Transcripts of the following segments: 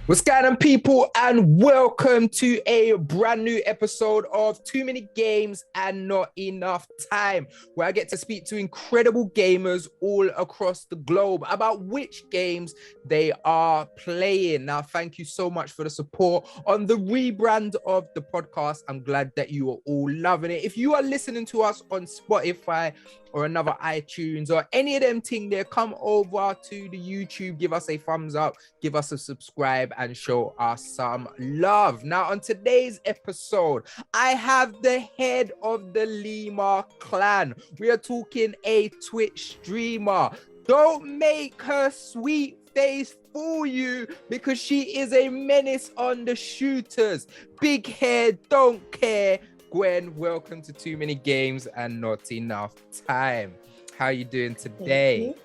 What's going on, people, and welcome to a brand new episode of Too Many Games and Not Enough Time, where I get to speak to incredible gamers all across the globe about which games they are playing. Now, thank you so much for the support on the rebrand of the podcast. I'm glad that you are all loving it. If you are listening to us on Spotify or another iTunes or any of them thing there, come over to the YouTube, give us a thumbs up, give us a subscribe, and show us some love. Now, on today's episode, I have the head of the Liamas clan. We are talking a Twitch streamer. Don't make her sweet face fool you, because she is a menace on the shooters. Big hair, don't care. Gwen, welcome to Too Many Games and Not Enough Time. How are you doing today?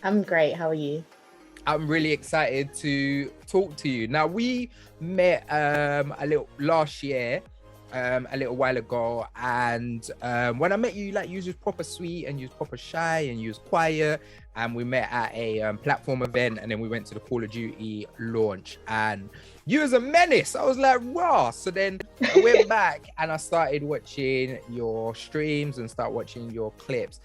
I'm great. How are you? I'm really excited to talk to you. Now, we met a little last year, a little while ago, and when I met you, like, you was just proper sweet and you was proper shy and you was quiet, and we met at a platform event, and then we went to the Call of Duty launch, and you was a menace. I was like, wow. So then I went back and I started watching your streams and start watching your clips.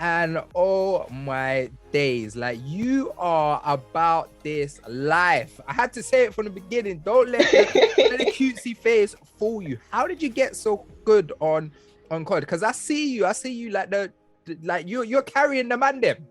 And oh my days, like, you are about this life. I had to say it from the beginning. Don't let the cutesy face fool you. How did you get so good on COD? Because I see you like you're carrying the man them.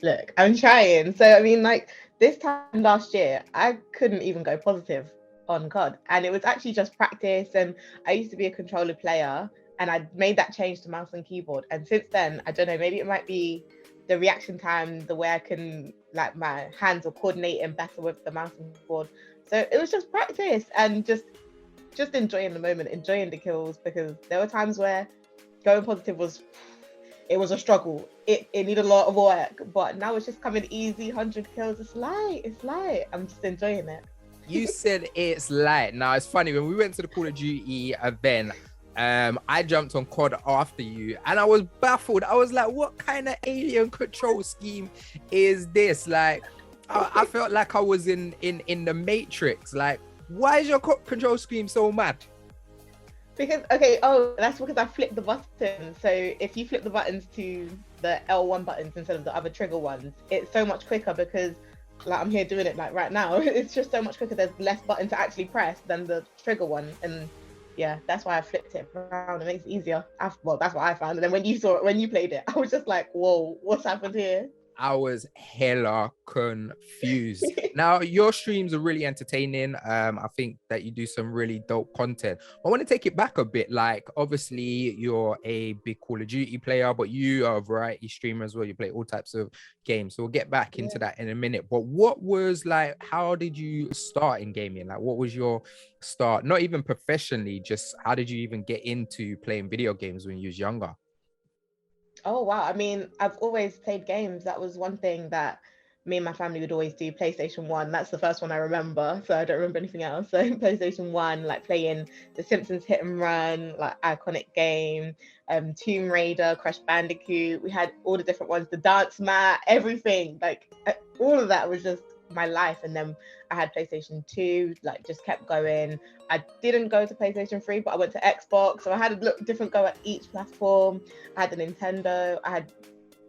Look, I'm trying. So I mean, like, this time last year, I couldn't even go positive on COD, and it was actually just practice. And I used to be a controller player, and I made that change to mouse and keyboard. And since then, I don't know, maybe it might be the reaction time, the way I can, like, my hands are coordinating better with the mouse and keyboard. So it was just practice and just enjoying the moment, enjoying the kills, because there were times where going positive was a struggle. It needed a lot of work, but now it's just coming easy. 100 kills, it's light. I'm just enjoying it. You said it's light. Now, it's funny, when we went to the Call of Duty event, I jumped on COD after you, and I was baffled. I was like, what kind of alien control scheme is this? Like, I felt like I was in the Matrix. Like, why is your control scheme so mad? Because, that's because I flipped the button. So if you flip the buttons to the L1 buttons instead of the other trigger ones, it's so much quicker, because, like, I'm here doing it like right now. It's just so much quicker. There's less button to actually press than the trigger one. And yeah, that's why I flipped it around. It makes it easier. Well, that's what I found. And then when you played it, I was just like, whoa, what's happened here? I was hella confused. Now, your streams are really entertaining. I think that you do some really dope content. I want to take it back a bit. Like, obviously, you're a big Call of Duty player, but you are a variety streamer as well. You play all types of games. So we'll get back into that in a minute. But what was, like, how did you start in gaming? Like, what was your start? Not even professionally, just how did you even get into playing video games when you was younger? Oh, wow. I mean, I've always played games. That was one thing that me and my family would always do. PlayStation 1, that's the first one I remember. So I don't remember anything else. So PlayStation 1, like playing The Simpsons Hit and Run, like, iconic game, Tomb Raider, Crash Bandicoot. We had all the different ones, the dance mat, everything. Like, all of that was just my life. And then I had PlayStation 2, like, just kept going. I didn't go to PlayStation 3, but I went to Xbox. So I had a different go at each platform. I had the Nintendo, I had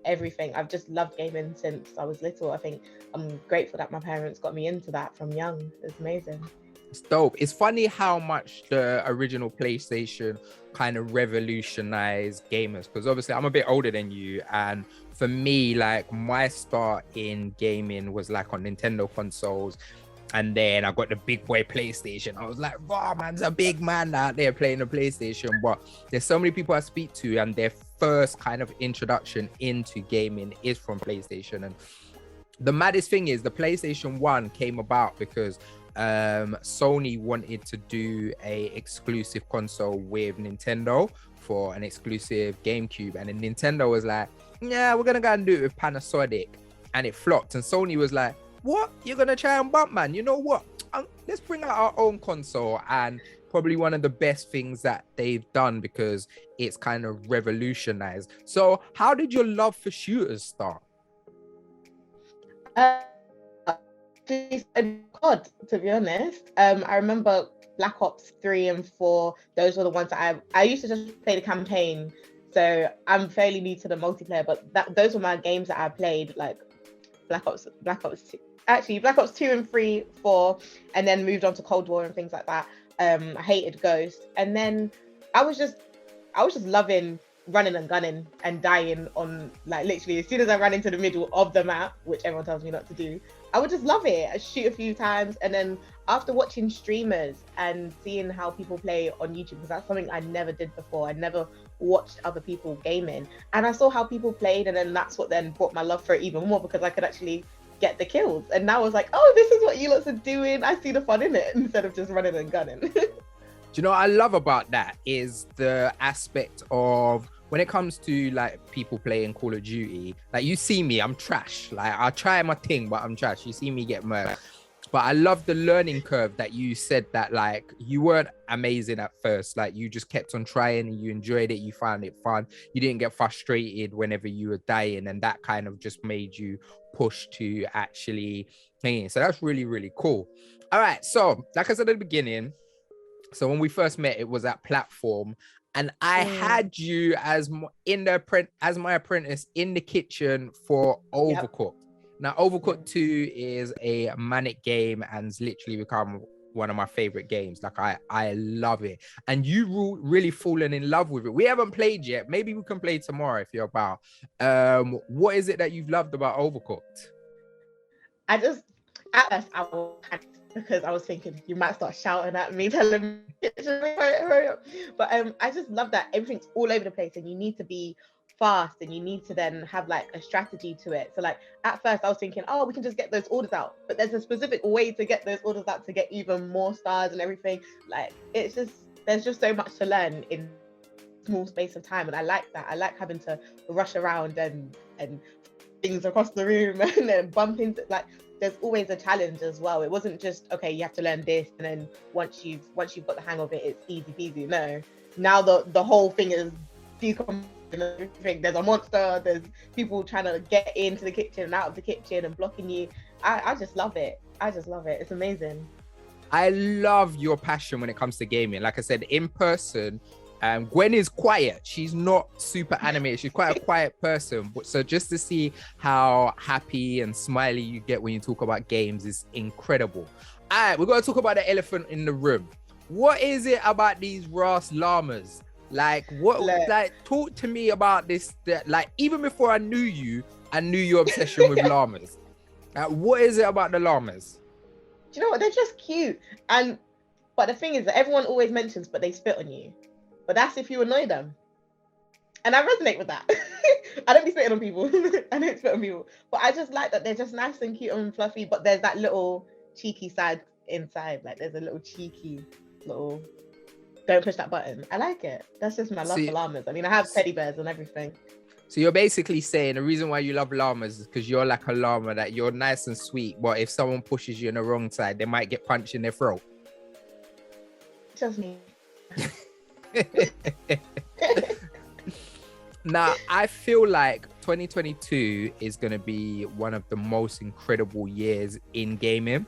everything. I've just loved gaming since I was little. I think I'm grateful that my parents got me into that from young. It's amazing. It's dope. It's funny how much the original PlayStation kind of revolutionized gamers, because obviously I'm a bit older than you, and for me, like, my start in gaming was like on Nintendo consoles, and then I got the big boy PlayStation. I was like, wow, man's a big man out there playing a PlayStation. But there's so many people I speak to, and their first kind of introduction into gaming is from PlayStation. And the maddest thing is, the PlayStation 1 came about because Sony wanted to do a exclusive console with Nintendo for an exclusive GameCube, and then Nintendo was like, yeah, we're gonna go and do it with Panasonic, and it flopped. And Sony was like, what, you're gonna try and bump, man? You know what, let's bring out our own console. And probably one of the best things that they've done, because it's kind of revolutionized. So how did your love for shooters start? actually COD, to be honest. I remember Black Ops 3 and 4. Those were the ones that I used to just play the campaign. So I'm fairly new to the multiplayer, but those were my games that I played, like Black Ops 2. Actually, Black Ops 2 and 3, 4, and then moved on to Cold War and things like that. I hated Ghost. And then I was just loving running and gunning and dying on, like, literally as soon as I ran into the middle of the map, which everyone tells me not to do, I would just love it. I'd shoot a few times, and then after watching streamers and seeing how people play on YouTube, because that's something I never did before. I never watched other people gaming, and I saw how people played, and then that's what then brought my love for it even more, because I could actually get the kills. And now I was like, oh, this is what you lots are doing. I see the fun in it instead of just running and gunning. Do you know what I love about that is the aspect of when it comes to like people playing Call of Duty, like you see me, I'm trash. Like I try my thing, but I'm trash. You see me get murdered. But I love the learning curve that you said that like you weren't amazing at first. Like you just kept on trying and you enjoyed it. You found it fun. You didn't get frustrated whenever you were dying. And that kind of just made you push to actually hang in. So that's really, really cool. All right. So like I said at the beginning, so when we first met, it was at Platform, and I had you as my apprentice in the kitchen for Overcooked. Yep. Now, Overcooked 2 is a manic game and it's literally become one of my favorite games. Like I love it, and you really fallen in love with it. We haven't played yet. Maybe we can play tomorrow if you're about. What is it that you've loved about Overcooked? At first I was panicked because I was thinking you might start shouting at me, telling me hurry up. But I just love that everything's all over the place and you need to be fast and you need to then have like a strategy to it. So like at first I was thinking, oh, we can just get those orders out, but there's a specific way to get those orders out to get even more stars and everything. Like there's just so much to learn in small space of time, and I like that. I like having to rush around and things across the room and then bump into, like, there's always a challenge as well. It wasn't just, okay, you have to learn this and then once you've got the hang of it, it's easy peasy. No, now the whole thing is decomposing. There's a monster, there's people trying to get into the kitchen and out of the kitchen and blocking you. I just love it. It's amazing. I love your passion when it comes to gaming. Like I said, in person, Gwen is quiet. She's not super animated. She's quite a quiet person. So just to see how happy and smiley you get when you talk about games is incredible. All right, we're going to talk about the elephant in the room. What is it about these Ras llamas? Like, talk to me about this. Like, even before I knew you, I knew your obsession with llamas. What is it about the llamas? Do you know what? They're just cute. But the thing is that everyone always mentions, but they spit on you. But that's if you annoy them. And I resonate with that. I don't be spitting on people. I don't spit on people. But I just like that they're just nice and cute and fluffy, but there's that little cheeky side inside. Like there's a little cheeky little, don't push that button. I like it. That's just my love for llamas. I mean, I have teddy bears and everything. So you're basically saying the reason why you love llamas is because you're like a llama, that you're nice and sweet, but if someone pushes you on the wrong side, they might get punched in their throat. Just me. Now, I feel like 2022 is going to be one of the most incredible years in gaming.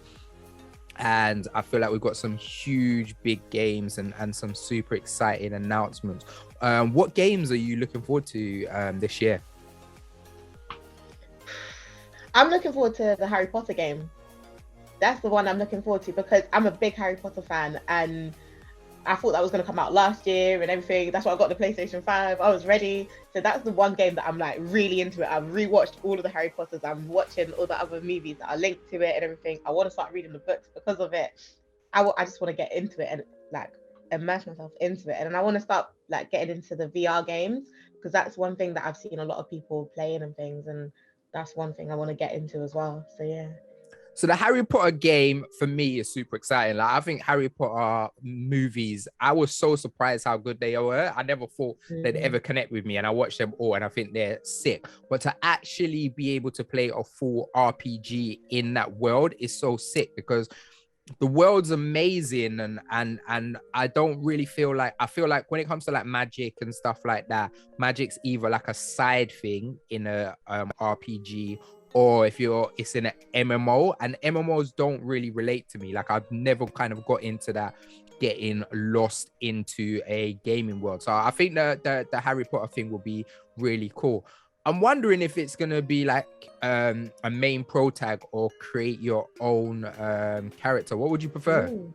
And I feel like we've got some huge, big games and some super exciting announcements. What games are you looking forward to this year? I'm looking forward to the Harry Potter game. That's the one I'm looking forward to because I'm a big Harry Potter fan and I thought that was going to come out last year and everything. That's why I got the PlayStation 5. I was ready. So that's the one game that I'm like really into it. I've rewatched all of the Harry Potters. I'm watching all the other movies that are linked to it and everything. I want to start reading the books because of it. I just want to get into it and like immerse myself into it. And then I want to start like getting into the VR games because that's one thing that I've seen a lot of people playing and things. And that's one thing I want to get into as well. So yeah. So the Harry Potter game for me is super exciting. Like I think Harry Potter movies, I was so surprised how good they were. I never thought they'd ever connect with me, and I watched them all and I think they're sick. But to actually be able to play a full RPG in that world is so sick because the world's amazing and I don't really feel like, I feel like when it comes to like magic and stuff like that, magic's either like a side thing in a RPG or if it's in an MMO, and MMOs don't really relate to me. Like I've never kind of got into that, getting lost into a gaming world. So I think the Harry Potter thing will be really cool. I'm wondering if it's gonna be like a main pro tag or create your own character. What would you prefer? Ooh.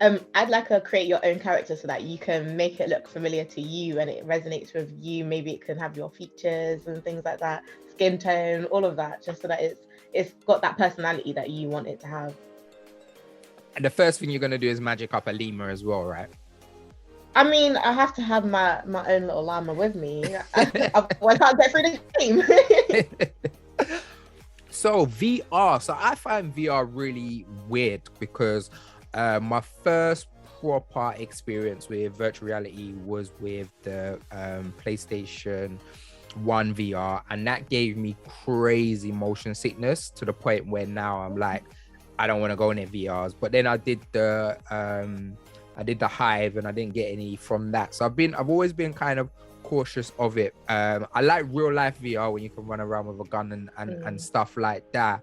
I'd like a create your own character so that you can make it look familiar to you and it resonates with you. Maybe it can have your features and things like that, skin tone, all of that, just so that it's got that personality that you want it to have. And the first thing you're gonna do is magic up a lemur as well, right? I mean, I have to have my own little llama with me. I can't get through the game. So VR. So I find VR really weird because my first proper experience with virtual reality was with the PlayStation 1 VR, and that gave me crazy motion sickness to the point where now I'm like, I don't want to go in VRs. But then I did the Hive and I didn't get any from that. So I've always been kind of cautious of it. I like real life VR when you can run around with a gun and stuff like that.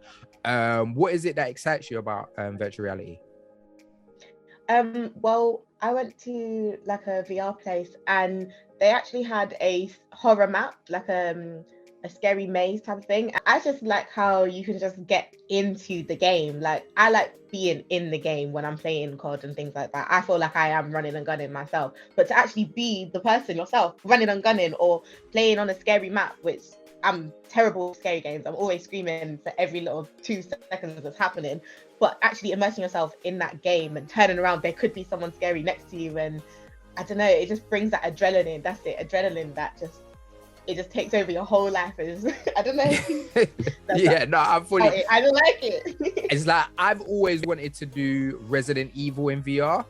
What is it that excites you about virtual reality? Well, I went to like a VR place and they actually had a horror map, like a scary maze type of thing. I just like how you can just get into the game. Like I like being in the game when I'm playing C.O.D and things like that. I feel like I am running and gunning myself, but to actually be the person yourself running and gunning or playing on a scary map, which I'm terrible at scary games. I'm always screaming for every little 2 seconds that's happening, but actually immersing yourself in that game and turning around, there could be someone scary next to you. And I don't know, it just brings that adrenaline. That's it, adrenaline that just takes over your whole life. I don't know. Yeah, no, I'm fully. I don't like it. It's like I've always wanted to do Resident Evil in VR.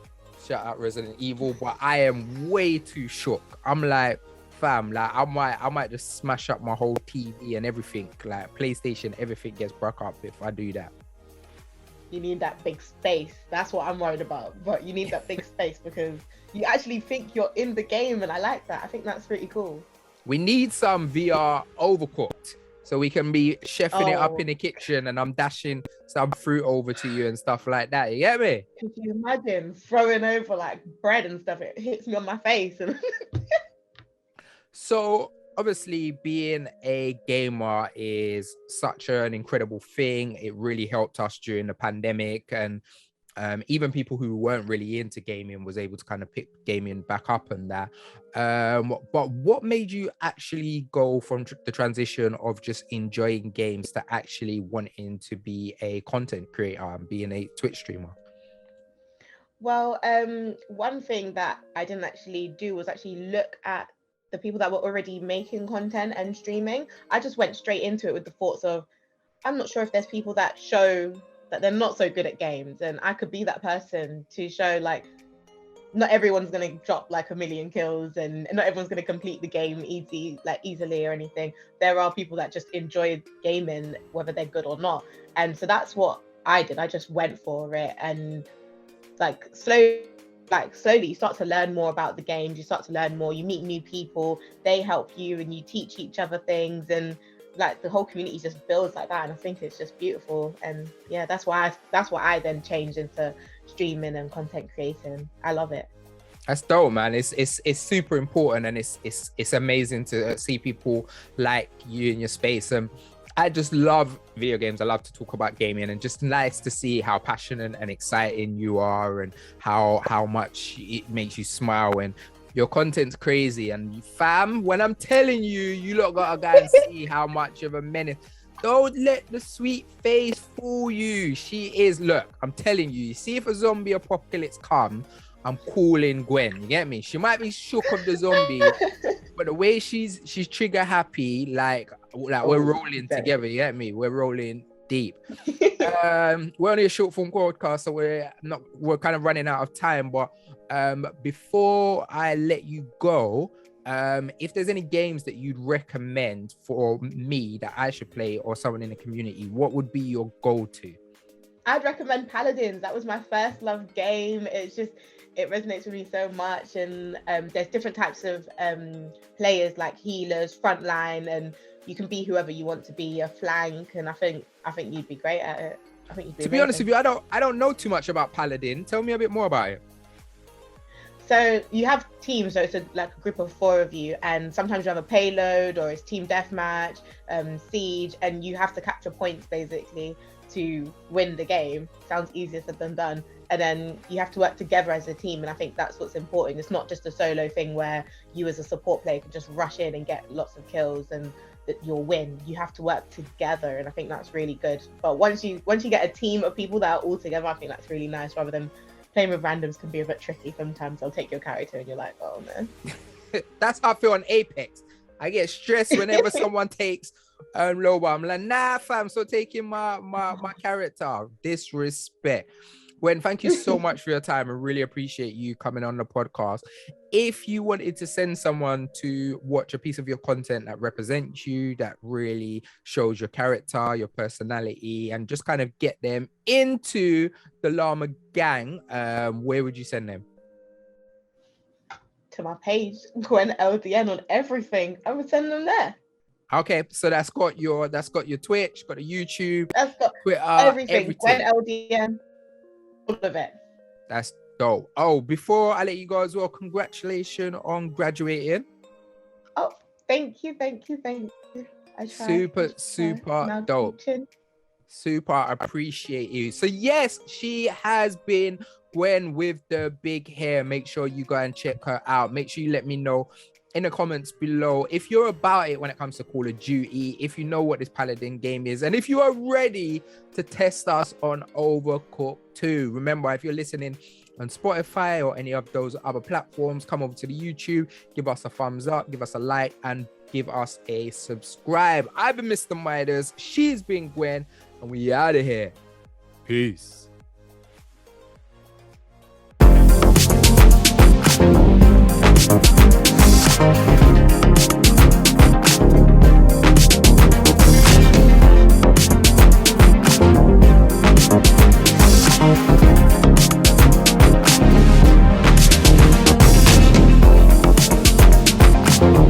Shout out Resident Evil, but I am way too shook. I'm like, fam, like I might just smash up my whole TV and everything. Like PlayStation, everything gets broke up if I do that. You need that big space. That's what I'm worried about. But you need that big space because you actually think you're in the game, and I like that. I think that's pretty cool. We need some VR Overcooked so we can be chefing it up in the kitchen and I'm dashing some fruit over to you and stuff like that. You get me? Could you imagine throwing over like bread and stuff? It hits me on my face. So obviously being a gamer is such an incredible thing. It really helped us during the pandemic, and even people who weren't really into gaming was able to kind of pick gaming back up and that. But what made you actually go from the transition of just enjoying games to actually wanting to be a content creator and being a Twitch streamer? Well, one thing that I didn't actually do was actually look at the people that were already making content and streaming. I just went straight into it with the thoughts of, I'm not sure if there's people that show that they're not so good at games, and I could be that person to show like not everyone's going to drop like 1 million kills and not everyone's going to complete the game easily or anything. There are people that just enjoy gaming whether they're good or not, and so that's what I did. I just went for it, and slowly you start to learn more about the games. You start to learn more, you meet new people, they help you and you teach each other things, and like the whole community just builds like that. And I think it's just beautiful. And yeah, that's why I then changed into streaming and content creating. I love it. That's dope, man. It's super important, and it's amazing to see people like you in your space. I just love video games. I love to talk about gaming, and just nice to see how passionate and exciting you are, and how much it makes you smile, and your content's crazy. And fam, when I'm telling you, you lot gotta go and see how much of a menace. Don't let the sweet face fool you. She is, look, I'm telling you, see if a zombie apocalypse come, I'm calling Gwen. You get me? She might be shook of the zombie, but the way she's trigger happy, like we're rolling together. You get me? We're rolling deep. We're only a short form podcast, so we're kind of running out of time. But before I let you go, if there's any games that you'd recommend for me that I should play or someone in the community, what would be your go-to? I'd recommend Paladins. That was my first love game. It resonates with me so much. And there's different types of players, like healers, frontline, and you can be whoever you want to be, a flank. And I think you'd be great at it. I think you'd be To be honest with you, I don't know too much about Paladin. Tell me a bit more about it. So you have teams, so it's like a group of 4 of you, and sometimes you have a payload, or it's team deathmatch, siege, and you have to capture points basically to win the game. Sounds easier said than done. And then you have to work together as a team, and I think that's what's important. It's not just a solo thing where you as a support player can just rush in and get lots of kills and that you'll win. You have to work together, and I think that's really good. But once you get a team of people that are all together, I think that's really nice, rather than playing with randoms can be a bit tricky sometimes. They'll take your character and you're like, oh man. That's how I feel on Apex. I get stressed whenever someone takes Loba. I'm like, nah, fam, so taking my character. Disrespect. Gwen, thank you so much for your time. I really appreciate you coming on the podcast. If you wanted to send someone to watch a piece of your content that represents you, that really shows your character, your personality, and just kind of get them into the Llama gang, where would you send them? To my page, Gwen LDN on everything. I would send them there. Okay, so that's got your Twitch, got a YouTube, that's got Twitter, everything. Gwen LDN. All of it. That's dope. Oh, before I let you go as well, congratulations on graduating. Oh, thank you. I tried. Super dope. Teaching. Super appreciate you. So yes, she has been Gwen with the big hair. Make sure you go and check her out. Make sure you let me know in the comments below if you're about it when it comes to Call of Duty, if you know what this Paladin game is, and if you are ready to test us on Overcooked 2. Remember, if you're listening on Spotify or any of those other platforms, come over to the YouTube, give us a thumbs up, give us a like, and give us a subscribe. I've been Mr. Midas, she's been Gwen, and we out of here. Peace.